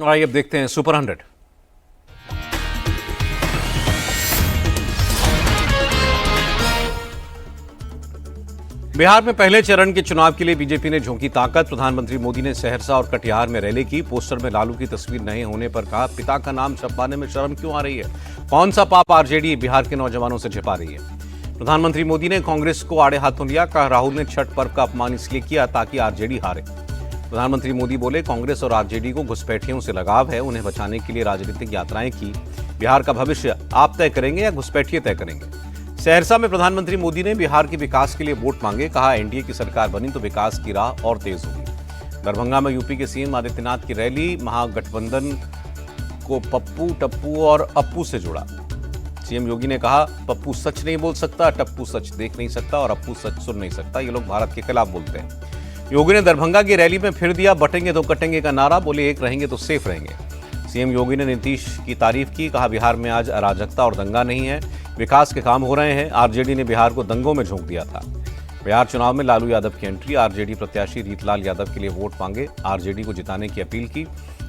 और आइए अब देखते हैं सुपर 100। बिहार में पहले चरण के चुनाव के लिए बीजेपी ने झोंकी ताकत। प्रधानमंत्री मोदी ने सहरसा और कटिहार में रैली की। पोस्टर में लालू की तस्वीर नहीं होने पर कहा, पिता का नाम छपवाने में शर्म क्यों आ रही है? कौन सा पाप आरजेडी बिहार के नौजवानों से छिपा रही है? प्रधानमंत्री मोदी ने कांग्रेस को आड़े हाथों लिया। कहा, राहुल ने छठ पर्व का अपमान इसलिए किया ताकि आरजेडी हारे। प्रधानमंत्री मोदी बोले, कांग्रेस और आरजेडी को घुसपैठियों से लगाव है, उन्हें बचाने के लिए राजनीतिक यात्राएं की। बिहार का भविष्य आप तय करेंगे या घुसपैठिए तय करेंगे? सहरसा में प्रधानमंत्री मोदी ने बिहार के विकास के लिए वोट मांगे। कहा, एनडीए की सरकार बनी तो विकास की राह और तेज होगी। दरभंगा में यूपी के सीएम आदित्यनाथ की रैली। महागठबंधन को पप्पू, टप्पू और अप्पू से जोड़ा। सीएम योगी ने कहा, पप्पू सच नहीं बोल सकता, टप्पू सच देख नहीं सकता और अप्पू सच सुन नहीं सकता। ये लोग भारत के खिलाफ बोलते हैं। योगी ने दरभंगा की रैली में फिर दिया बटेंगे तो कटेंगे का नारा। बोले, एक रहेंगे तो सेफ रहेंगे। सीएम योगी ने नीतीश की तारीफ की। कहा, बिहार में आज अराजकता और दंगा नहीं है, विकास के काम हो रहे हैं। आरजेडी ने बिहार को दंगों में झोंक दिया था। बिहार चुनाव में लालू यादव की एंट्री। आरजेडी प्रत्याशी रीतलाल यादव के लिए वोट मांगे। आरजेडी को जिताने की अपील की।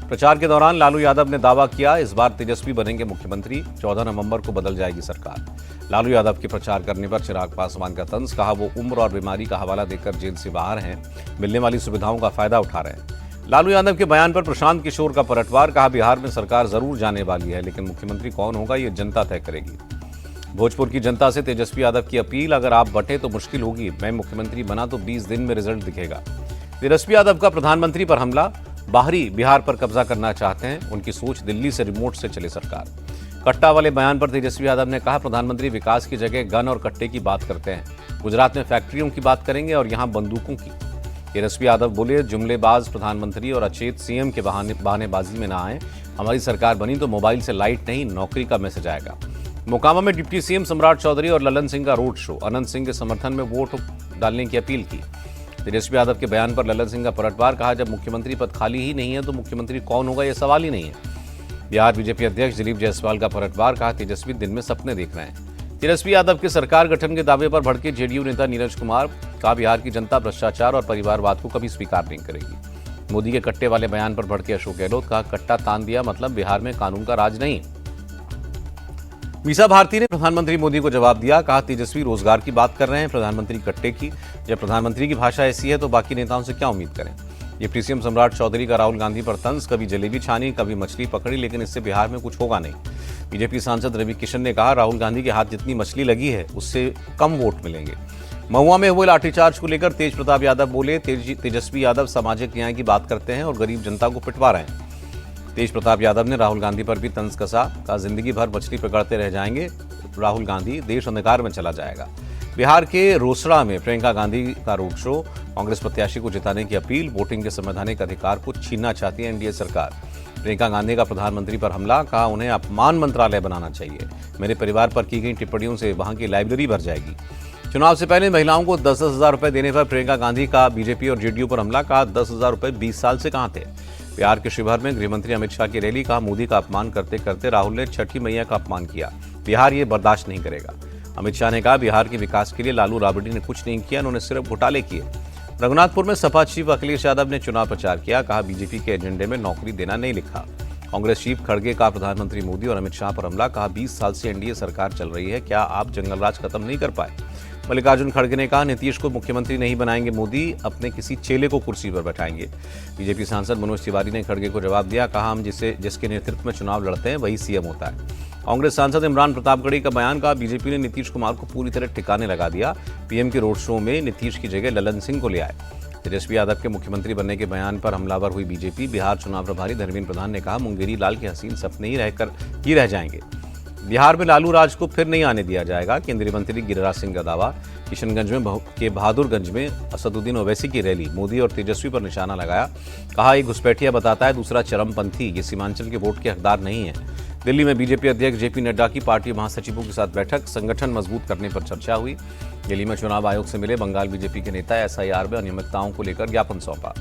प्रचार के दौरान लालू यादव ने दावा किया, इस बार तेजस्वी बनेंगे मुख्यमंत्री। 14 नवंबर को बदल जाएगी सरकार। लालू यादव के प्रचार करने पर चिराग पासवान का तंज। कहा, वो उम्र और बीमारी का हवाला देकर जेल से बाहर हैं, मिलने वाली सुविधाओं का फायदा उठा रहे हैं। लालू यादव के बयान पर प्रशांत किशोर का पलटवार। कहा, बिहार में सरकार जरूर जाने वाली है, लेकिन मुख्यमंत्री कौन होगा ये जनता तय करेगी। भोजपुर की जनता से तेजस्वी यादव की अपील। अगर आप बटे तो मुश्किल होगी, मैं मुख्यमंत्री बना तो 20 दिन में रिजल्ट दिखेगा। तेजस्वी यादव का प्रधानमंत्री पर हमला। बाहरी बिहार पर कब्जा करना चाहते हैं, उनकी सोच दिल्ली से रिमोट से चले सरकार। कट्टा वाले बयान पर तेजस्वी यादव ने कहा, प्रधानमंत्री विकास की जगह गन और कट्टे की बात करते हैं। गुजरात में फैक्ट्रियों की बात करेंगे और यहां बंदूकों की। तेजस्वी यादव बोले, जुमलेबाज प्रधानमंत्री और अचेत सीएम के बहानेबाजी में ना आए। हमारी सरकार बनी तो मोबाइल से लाइट नहीं, नौकरी का मैसेज आएगा। मोकामा में डिप्टी सीएम सम्राट चौधरी और ललन सिंह का रोड शो। अनंत सिंह के समर्थन में वोट डालने की अपील की। तेजस्वी यादव के बयान पर ललन सिंह का पलटवार। कहा, जब मुख्यमंत्री पद खाली ही नहीं है तो मुख्यमंत्री कौन होगा यह सवाल ही नहीं है। बिहार बीजेपी अध्यक्ष दिलीप जायसवाल का पलटवार। कहा, तेजस्वी दिन में सपने देख रहे हैं। तेजस्वी यादव के सरकार गठन के दावे पर भड़के जेडीयू नेता नीरज कुमार। कहा, बिहार की जनता भ्रष्टाचार और परिवारवाद को कभी स्वीकार नहीं करेगी। मोदी के कट्टे वाले बयान पर भड़के अशोक गहलोत। कहा, कट्टा तान दिया मतलब बिहार में कानून का राज नहीं। मीसा भारती ने प्रधानमंत्री मोदी को जवाब दिया। कहा, तेजस्वी रोजगार की बात कर रहे हैं, प्रधानमंत्री कट्टे की। जब प्रधानमंत्री की भाषा ऐसी है तो बाकी नेताओं से क्या उम्मीद करें। ये प्रीसीएम सम्राट चौधरी का राहुल गांधी पर तंज। कभी जलेबी छानी, कभी मछली पकड़ी, लेकिन इससे बिहार में कुछ होगा नहीं। बीजेपी सांसद रवि किशन ने कहा, राहुल गांधी के हाथ जितनी मछली लगी है उससे कम वोट मिलेंगे। महुआ में हुए लाठीचार्ज को लेकर तेज प्रताप यादव बोले, तेजस्वी यादव सामाजिक न्याय की बात करते हैं और गरीब जनता को पिटवा रहे हैं। तेज प्रताप यादव ने राहुल गांधी पर भी तंज कसा। कहा, जिंदगी भर मछली पकड़ते रह जाएंगे राहुल गांधी, देश अंधकार में चला जाएगा। बिहार के रोसड़ा में प्रियंका गांधी का रोड शो। कांग्रेस प्रत्याशी को जिताने की अपील। वोटिंग के संवैधानिक अधिकार को छीनना चाहती है एनडीए सरकार। प्रियंका गांधी का प्रधानमंत्री पर हमला। कहा, उन्हें अपमान मंत्रालय बनाना चाहिए। मेरे परिवार पर की गई टिप्पणियों से वहां की लाइब्रेरी भर जाएगी। चुनाव से पहले महिलाओं को 10-10 हजार रुपए देने पर प्रियंका गांधी का बीजेपी और जेडीयू पर हमला। कहा, 10 हजार रुपए 20 साल से कहां थे। बिहार के शिवहर में गृहमंत्री अमित शाह की रैली। कहा, मोदी का अपमान करते करते राहुल ने छठी मैया का अपमान किया। बिहार ये बर्दाश्त नहीं करेगा। अमित शाह ने कहा, बिहार के विकास के लिए लालू राबड़ी ने कुछ नहीं किया, उन्होंने सिर्फ घोटाले किए। रघुनाथपुर में सपा चीफ अखिलेश यादव ने चुनाव प्रचार किया। कहा, बीजेपी के एजेंडे में नौकरी देना नहीं लिखा। कांग्रेस चीफ खड़गे का प्रधानमंत्री मोदी और अमित शाह पर हमला। कहा, 20 साल से एनडीए सरकार चल रही है, क्या आप जंगलराज खत्म नहीं कर पाए। मल्लिकार्जुन खड़गे ने कहा, नीतीश को मुख्यमंत्री नहीं बनाएंगे मोदी, अपने किसी चेले को कुर्सी पर बैठाएंगे। बीजेपी सांसद मनोज तिवारी ने खड़गे को जवाब दिया। कहा, हम जिसके नेतृत्व में चुनाव लड़ते हैं वही सीएम होता है। कांग्रेस सांसद इमरान प्रतापगढ़ी का बयान। कहा, बीजेपी ने नीतीश कुमार को पूरी तरह ठिकाने लगा दिया। पीएम के रोड शो में नीतीश की जगह ललन सिंह को ले आए। तेजस्वी यादव के मुख्यमंत्री बनने के बयान पर हमलावर हुई बीजेपी। बिहार चुनाव प्रभारी धर्मेंद्र प्रधान ने कहा, मुंगेरी लाल के हसीन सपने ही रह जाएंगे। बिहार में लालू राज को फिर नहीं आने दिया जाएगा। केंद्रीय मंत्री गिरिराज सिंह का दावा। किशनगंज के बहादुरगंज में असदुद्दीन ओवैसी की रैली। मोदी और तेजस्वी पर निशाना लगाया। कहा, एक घुसपैठिया बताता है, दूसरा चरमपंथी। ये सीमांचल के वोट के हकदार नहीं है। दिल्ली में बीजेपी अध्यक्ष जेपी नड्डा की पार्टी महासचिवों के साथ बैठक। संगठन मजबूत करने पर चर्चा हुई। दिल्ली में चुनाव आयोग से मिले बंगाल बीजेपी के नेता। एसआईआर में अनियमितताओं को लेकर ज्ञापन सौंपा।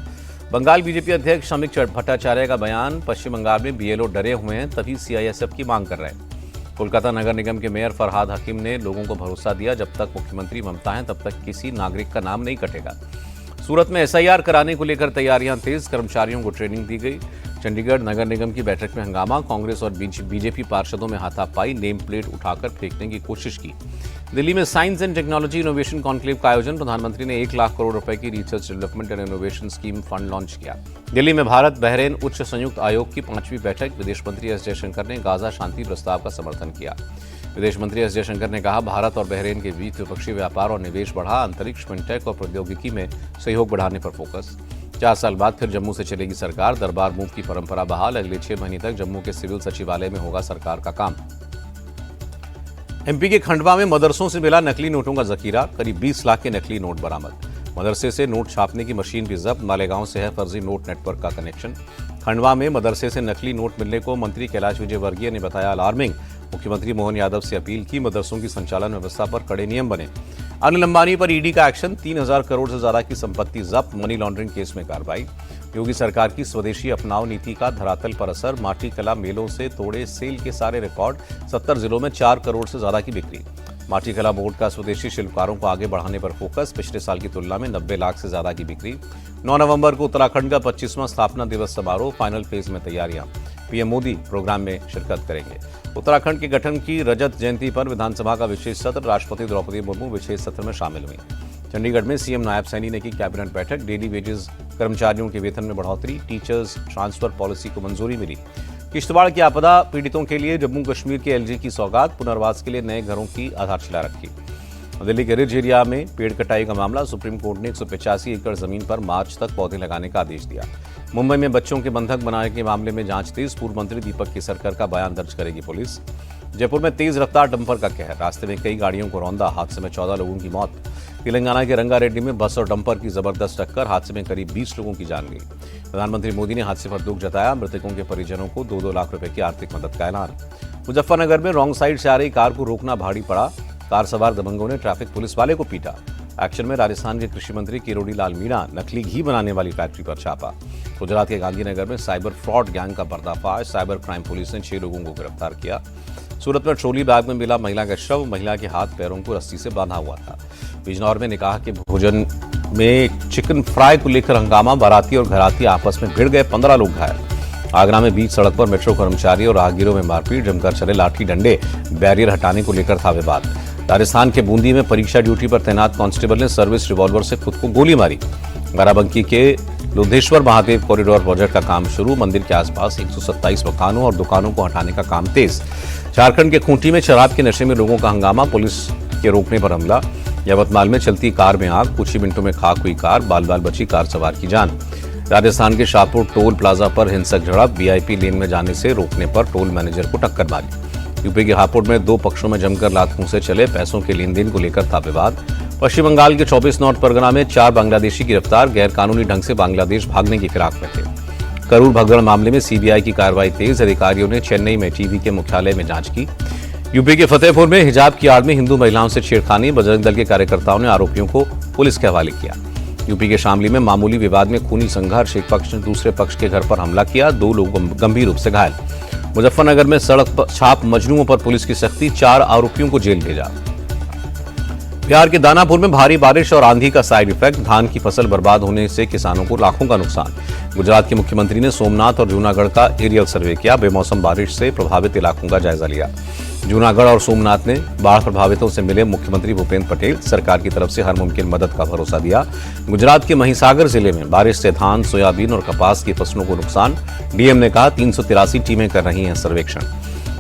बंगाल बीजेपी अध्यक्ष शमिक भट्टाचार्य का बयान। पश्चिम बंगाल में बीएलओ डरे हुए हैं, तभी सीआईएसएफ की मांग कर रहे हैं। कोलकाता नगर निगम के मेयर फरहाद हकीम ने लोगों को भरोसा दिया, जब तक मुख्यमंत्री ममता हैं तब तक किसी नागरिक का नाम नहीं कटेगा। सूरत में एसआईआर कराने को लेकर तैयारियां तेज। कर्मचारियों को ट्रेनिंग दी गई। चंडीगढ़ नगर निगम की बैठक में हंगामा, कांग्रेस और बीजेपी पार्षदों में हाथापाई, नेम प्लेट उठाकर फेंकने की कोशिश की। दिल्ली में science and technology innovation conclave का आयोजन, प्रधानमंत्री ने 1 लाख करोड़ रुपए की research development and innovation scheme fund launch किया। दिल्ली में भारत बहरीन उच्च संयुक्त आयोग की 5वीं बैठक, विदेश मंत्री एस जयशंकर ने गाजा शांति प्रस्ताव का समर्थन किया। विदेश मंत्री एस जयशंकर ने कहा, भारत और बहरीन के बीच द्विपक्षीय व्यापार और निवेश बढ़ा, अंतरिक्ष, फिनटेक और प्रौद्योगिकी में सहयोग बढ़ाने पर फोकस। 4 साल बाद फिर जम्मू से चलेगी सरकार, दरबार मूव की परंपरा बहाल, अगले 6 महीने तक जम्मू के सिविल सचिवालय में होगा सरकार का काम। एमपी के खंडवा में मदरसों से मिला नकली नोटों का जखीरा, करीब 20 लाख के नकली नोट बरामद। मदरसे से नोट छापने की मशीन भी जब्त, मालेगांव से है फर्जी नोट नेटवर्क का कनेक्शन। खंडवा में मदरसे से नकली नोट मिलने को मंत्री कैलाश विजयवर्गीय ने बताया अलार्मिंग। मुख्यमंत्री मोहन यादव से अपील की, मदरसों की संचालन व्यवस्था पर कड़े नियम बने। अनिल अंबानी पर ईडी का एक्शन, 3000 करोड़ से ज्यादा की संपत्ति जब्त, मनी लॉन्ड्रिंग केस में कार्रवाई। योगी सरकार की स्वदेशी अपनाओ नीति का धरातल पर असर, माटी कला मेलों से तोड़े सेल के सारे रिकॉर्ड, 70 जिलों में 4 करोड़ से ज्यादा की बिक्री। माटी कला बोर्ड का स्वदेशी शिल्पकारों को आगे बढ़ाने पर फोकस, पिछले साल की तुलना में 90 लाख से ज्यादा की बिक्री। 9 नवंबर को उत्तराखंड का 25वां स्थापना दिवस समारोह, फाइनल फेज में तैयारियां। पीएम मोदी प्रोग्राम में शिरकत करेंगे। उत्तराखंड के गठन की रजत जयंती पर विधानसभा का विशेष सत्र, राष्ट्रपति द्रौपदी मुर्मू विशेष सत्र में शामिल हुई। चंडीगढ़ में सीएम नायब सैनी ने की कैबिनेट बैठक, डेली वेजेस कर्मचारियों के वेतन में बढ़ोतरी, टीचर्स ट्रांसफर पॉलिसी को मंजूरी मिली। किश्तवाड़ की आपदा पीड़ितों के लिए जम्मू कश्मीर के एलजी की सौगात, पुनर्वास के लिए नए घरों की आधारशिला रखी। दिल्ली के रिज एरिया में पेड़ कटाई का मामला, सुप्रीम कोर्ट ने 185 एकड़ जमीन पर मार्च तक पौधे लगाने का आदेश दिया। मुंबई में बच्चों के बंधक बनाने के मामले में जांच तेज, पूर्व मंत्री दीपक केसरकर का बयान दर्ज करेगी पुलिस। जयपुर में तेज रफ्तार डंपर का कहर, रास्ते में कई गाड़ियों को रौंदा, हादसे में 14 लोगों की मौत। तेलंगाना के रंगारेड्डी में बस और डंपर की जबरदस्त टक्कर, हादसे में करीब 20 लोगों की जान गई। प्रधानमंत्री मोदी ने हादसे पर दुख जताया, मृतकों के परिजनों को 2-2 लाख रुपए की आर्थिक मदद का ऐलान। मुजफ्फरनगर में रॉन्ग साइड से आ रही कार को रोकना भारी पड़ा, कार सवार दबंगों ने ट्रैफिक पुलिस वाले को पीटा। एक्शन में राजस्थान के कृषि मंत्री किरोड़ी लाल मीणा, नकली घी बनाने वाली फैक्ट्री पर छापा। गुजरात के गांधीनगर में साइबर फ्रॉड गैंग का पर्दाफाश, साइबर क्राइम पुलिस ने 6 लोगों को गिरफ्तार किया। सूरत में ट्रोली बैग में मिला महिला का शव, महिला के हाथ पैरों को रस्सी से बांधा हुआ था। बिजनौर में निकाह के भोजन में चिकन फ्राई को लेकर हंगामा, बाराती और घराती आपस में भिड़ गए, 15 लोग घायल। आगरा में बीच सड़क पर मेट्रो कर्मचारी और राहगीरों में मारपीट, जमकर चले लाठी डंडे, बैरियर हटाने को लेकर था विवाद। राजस्थान के बूंदी में परीक्षा ड्यूटी पर तैनात कांस्टेबल ने सर्विस रिवॉल्वर से खुद को गोली मारी। बाराबंकी के लुद्धेश्वर महादेव कॉरिडोर प्रोजेक्ट का काम शुरू, मंदिर के आसपास 127 मकानों और दुकानों को हटाने का काम तेज। झारखंड के खूंटी में शराब के नशे में लोगों का हंगामा, पुलिस के रोकने पर हमला। यवतमाल में चलती कार में आग, कुछ ही मिनटों में खाक हुई कार, बाल बाल बची कार सवार की जान। राजस्थान के शाहपुर टोल प्लाजा पर हिंसक झड़प, वीआईपी लेन में जाने से रोकने पर टोल मैनेजर को टक्कर मारी। यूपी के हापुड़ में 2 पक्षों में जमकर लात मुंह से चले, पैसों के लेन देन को लेकर था विवाद। पश्चिम बंगाल के 24 नॉर्थ परगना में 4 बांग्लादेशी गिरफ्तार, गैर कानूनी ढंग से बांग्लादेश भागने की फिराक में थे। करूर भगदड़ मामले में सीबीआई की कार्रवाई तेज, अधिकारियों ने चेन्नई में टीवी के मुख्यालय में जांच की। यूपी के फतेहपुर में हिजाब की आड़ में हिंदू महिलाओं से छेड़खानी, बजरंग दल के कार्यकर्ताओं ने आरोपियों को पुलिस के हवाले किया। यूपी के शामली में मामूली विवाद में खूनी संघर्ष, एक पक्ष ने दूसरे पक्ष के घर पर हमला किया, 2 लोग गंभीर रूप से घायल। मुजफ्फरनगर में सड़क पर छाप मजनुओं पर पुलिस की सख्ती, 4 आरोपियों को जेल भेजा। बिहार के दानापुर में भारी बारिश और आंधी का साइड इफेक्ट, धान की फसल बर्बाद होने से किसानों को लाखों का नुकसान। गुजरात के मुख्यमंत्री ने सोमनाथ और जूनागढ़ का एरियल सर्वे किया, बेमौसम बारिश से प्रभावित इलाकों का जायजा लिया। जूनागढ़ और सोमनाथ ने बाढ़ प्रभावितों से मिले मुख्यमंत्री भूपेंद्र पटेल, सरकार की तरफ से हर मुमकिन मदद का भरोसा दिया। गुजरात के महिसागर जिले में बारिश से धान, सोयाबीन और कपास की फसलों को नुकसान, डीएम ने कहा 383 टीमें कर रही हैं सर्वेक्षण।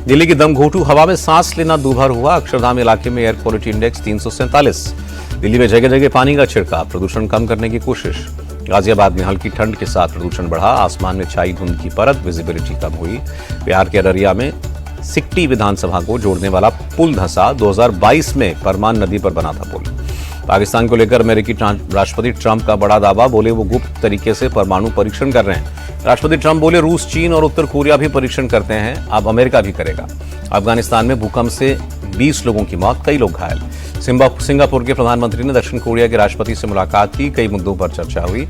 दिल्ली की दमघोटू हवा में सांस लेना दूभर हुआ, अक्षरधाम इलाके में एयर क्वालिटी इंडेक्स 347। दिल्ली में जगह जगह पानी का छिड़काव, प्रदूषण कम करने की कोशिश। गाजियाबाद में हल्की ठंड के साथ प्रदूषण बढ़ा, आसमान में छाई धुंध की परत, विजिबिलिटी कम हुई। बिहार के अररिया में सिकटी विधानसभा को जोड़ने वाला पुल धंसा, 2022 में परमान नदी पर बना था पुल। पाकिस्तान को लेकर अमेरिकी राष्ट्रपति ट्रंप का बड़ा दावा, बोले वो गुप्त तरीके से परमाणु परीक्षण कर रहे हैं। राष्ट्रपति ट्रंप बोले रूस, चीन और उत्तर कोरिया भी परीक्षण करते हैं, अब अमेरिका भी करेगा। अफगानिस्तान में भूकंप से 20 लोगों की मौत, कई लोग घायल। सिंगापुर के प्रधानमंत्री ने दक्षिण कोरिया के राष्ट्रपति से मुलाकात की, कई मुद्दों पर चर्चा हुई।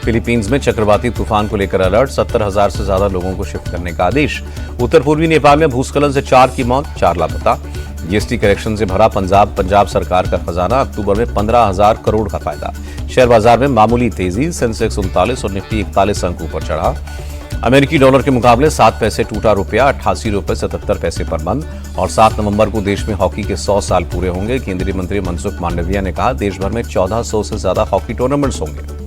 फिलीपींस में चक्रवाती तूफान को लेकर अलर्ट, 70,000 से ज्यादा लोगों को शिफ्ट करने का आदेश। उत्तर पूर्वी नेपाल में भूस्खलन से 4 की मौत, 4 लापता। जीएसटी कलेक्शन से भरा पंजाब सरकार का खजाना, अक्टूबर में 15,000 करोड़ का फायदा। शेयर बाजार में मामूली तेजी, सेंसेक्स 39 और निफ्टी 41 अंक ऊपर चढ़ा। अमेरिकी डॉलर के मुकाबले 7 पैसे टूटा रुपया 88 रुपए 77 पैसे पर बंद। और 7 नवंबर को देश में हॉकी के 100 साल पूरे होंगे। केंद्रीय मंत्री मनसुख मांडविया ने कहा, देश भर में 1400 से ज्यादा हॉकी टूर्नामेंट्स होंगे।